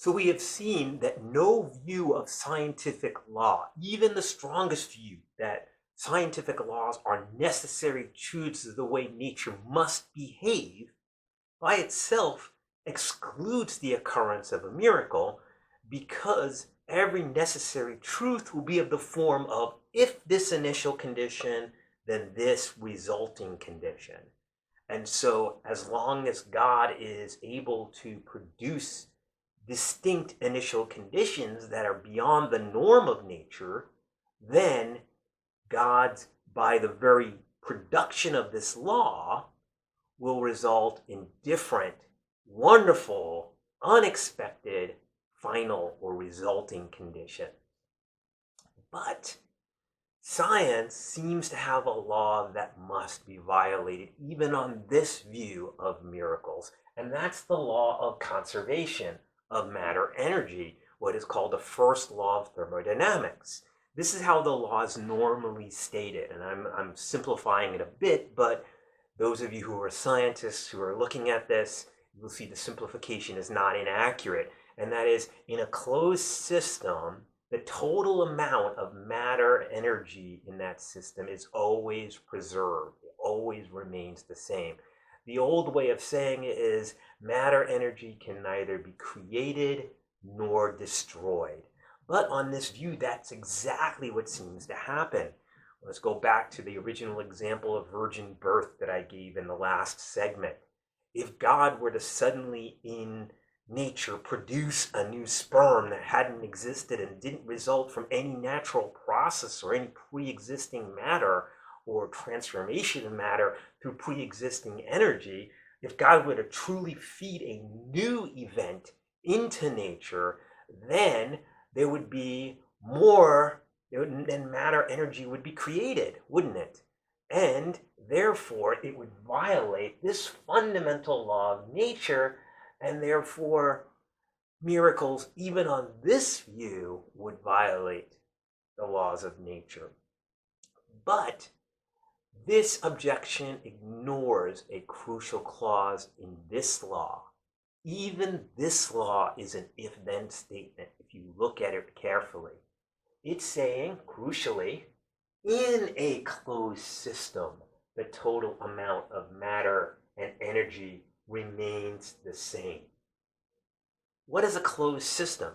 So we have seen that no view of scientific law, even the strongest view that scientific laws are necessary truths of the way nature must behave, by itself excludes the occurrence of a miracle, because every necessary truth will be of the form of if this initial condition, then this resulting condition. And so, as long as God is able to produce distinct initial conditions that are beyond the norm of nature, then God's, by the very production of this law, will result in different, wonderful, unexpected, final or resulting conditions. But science seems to have a law that must be violated, even on this view of miracles, and that's the law of conservation of matter energy, what is called the first law of thermodynamics. This is how the law is normally stated, and I'm simplifying it a bit, but those of you who are scientists who are looking at this, you will see the simplification is not inaccurate, and that is, in a closed system, the total amount of matter energy in that system is always preserved. It always remains the same. The old way of saying it is matter energy can neither be created nor destroyed. But on this view, that's exactly what seems to happen. Let's go back to the original example of virgin birth that I gave in the last segment. If God were to suddenly in nature produce a new sperm that hadn't existed and didn't result from any natural process or any pre-existing matter or transformation of matter through pre-existing energy, if God were to truly feed a new event into nature, then there would be more, then matter energy would be created, wouldn't it? And therefore, it would violate this fundamental law of nature, and therefore, miracles, even on this view, would violate the laws of nature. But this objection ignores a crucial clause in this law. Even this law is an if-then statement, if you look at it carefully. It's saying, crucially, in a closed system, the total amount of matter and energy remains the same. What is a closed system?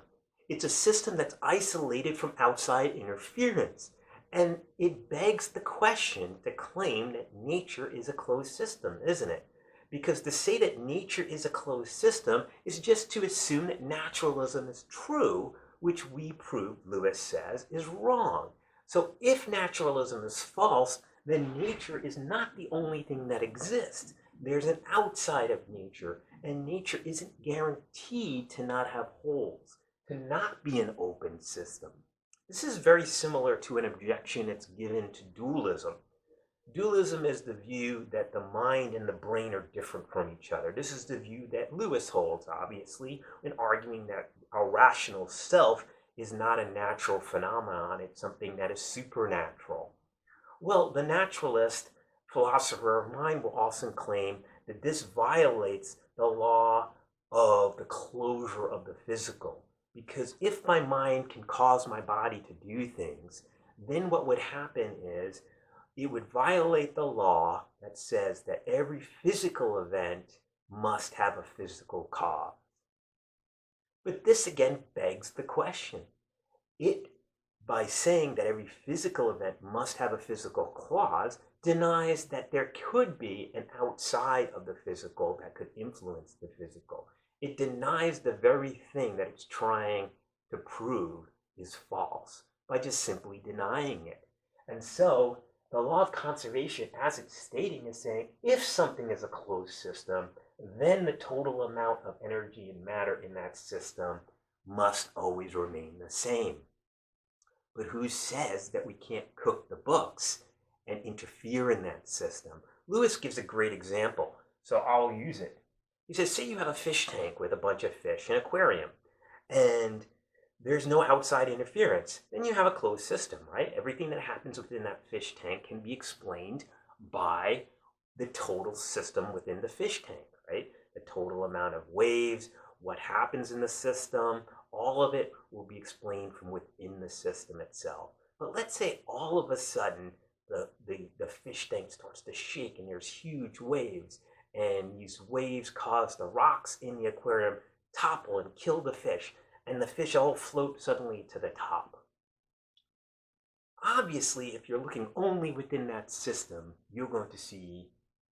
It's a system that's isolated from outside interference. And it begs the question to claim that nature is a closed system, isn't it? Because to say that nature is a closed system is just to assume that naturalism is true, which we prove, Lewis says, is wrong. So if naturalism is false, then nature is not the only thing that exists. There's an outside of nature, and nature isn't guaranteed to not have holes, to not be an open system. This is very similar to an objection that's given to dualism. Dualism is the view that the mind and the brain are different from each other. This is the view that Lewis holds, obviously, in arguing that our rational self is not a natural phenomenon, it's something that is supernatural. Well, the naturalist philosopher of mind will often claim that this violates the law of the closure of the physical. Because if my mind can cause my body to do things, then what would happen is it would violate the law that says that every physical event must have a physical cause. But this again begs the question. It, by saying that every physical event must have a physical cause, denies that there could be an outside of the physical that could influence the physical. It denies the very thing that it's trying to prove is false by just simply denying it. And so the law of conservation, as it's stating, is saying if something is a closed system, then the total amount of energy and matter in that system must always remain the same. But who says that we can't cook the books and interfere in that system? Lewis gives a great example, so I'll use it. He says, say you have a fish tank with a bunch of fish, an aquarium, and there's no outside interference. Then you have a closed system, right? Everything that happens within that fish tank can be explained by the total system within the fish tank, right? The total amount of waves what happens in the system, all of it will be explained from within the system itself. But let's say all of a sudden the fish tank starts to shake and there's huge waves, and these waves cause the rocks in the aquarium topple and kill the fish, and the fish all float suddenly to the top. Obviously, if you're looking only within that system, you're going to see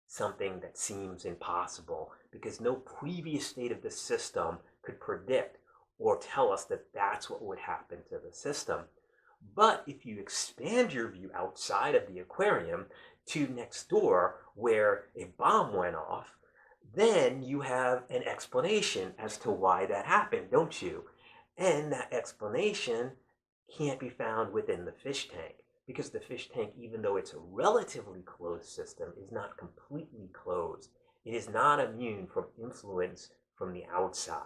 something that seems impossible, because no previous state of the system could predict or tell us that that's what would happen to the system. But if you expand your view outside of the aquarium to next door where a bomb went off, then you have an explanation as to why that happened, don't you? And that explanation can't be found within the fish tank, because the fish tank, even though it's a relatively closed system, is not completely closed. It is not immune from influence from the outside.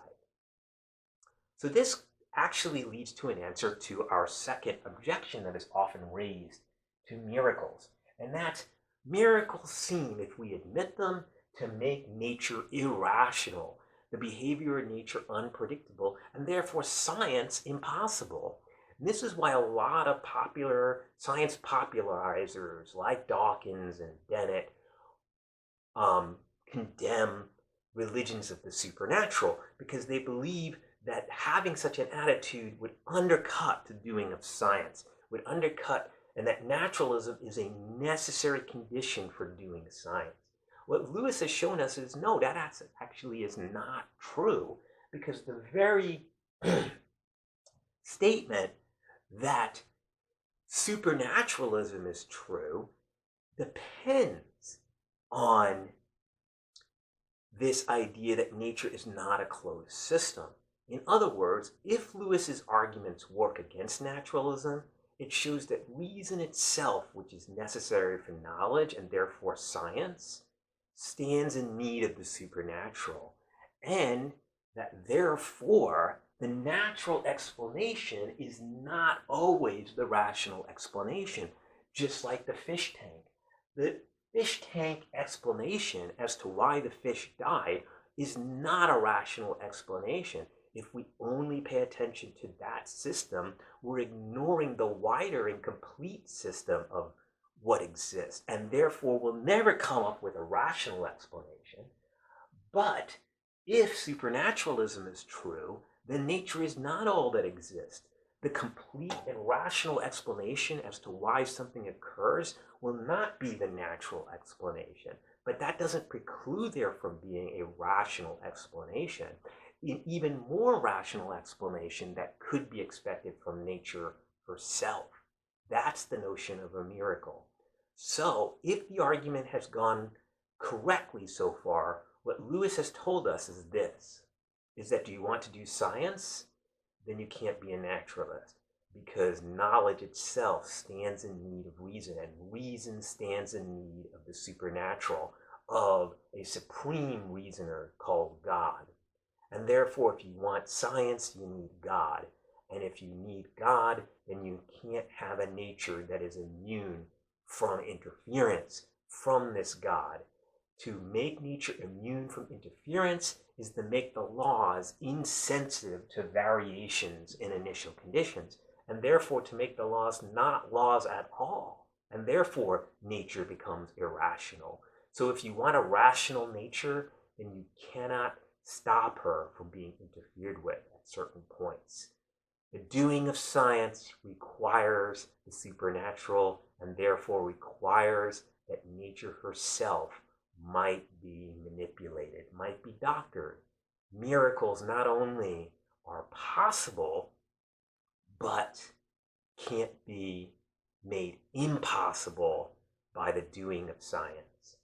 So this actually leads to an answer to our second objection that is often raised to miracles. And that's, miracles seem, if we admit them, to make nature irrational, the behavior of nature unpredictable, and therefore science impossible. And this is why a lot of popular science popularizers like Dawkins and Dennett condemn religions of the supernatural, because they believe that having such an attitude would undercut the doing of science, would undercut, and that naturalism is a necessary condition for doing science. What Lewis has shown us is no, that actually is not true, because the very statement that supernaturalism is true depends on this idea that nature is not a closed system. In other words, if Lewis's arguments work against naturalism, it shows that reason itself, which is necessary for knowledge and therefore science, stands in need of the supernatural, and that therefore the natural explanation is not always the rational explanation, just like the fish tank. The fish tank explanation as to why the fish died is not a rational explanation. If we only pay attention to that system, we're ignoring the wider and complete system of what exists, and therefore will never come up with a rational explanation. But if supernaturalism is true, then nature is not all that exists. The complete and rational explanation as to why something occurs will not be the natural explanation, but that doesn't preclude there from being a rational explanation. An even more rational explanation that could be expected from nature herself. That's the notion of a miracle. So, if the argument has gone correctly so far, what Lewis has told us is this, is that do you want to do science? Then you can't be a naturalist, because knowledge itself stands in need of reason, and reason stands in need of the supernatural, of a supreme reasoner called God. And therefore, if you want science, you need God. And if you need God, then you can't have a nature that is immune from interference from this God. To make nature immune from interference is to make the laws insensitive to variations in initial conditions, and therefore to make the laws not laws at all. And therefore, nature becomes irrational. So if you want a rational nature, then you cannot stop her from being interfered with at certain points. The doing of science requires the supernatural, and therefore requires that nature herself might be manipulated, might be doctored. Miracles not only are possible, but can't be made impossible by the doing of science.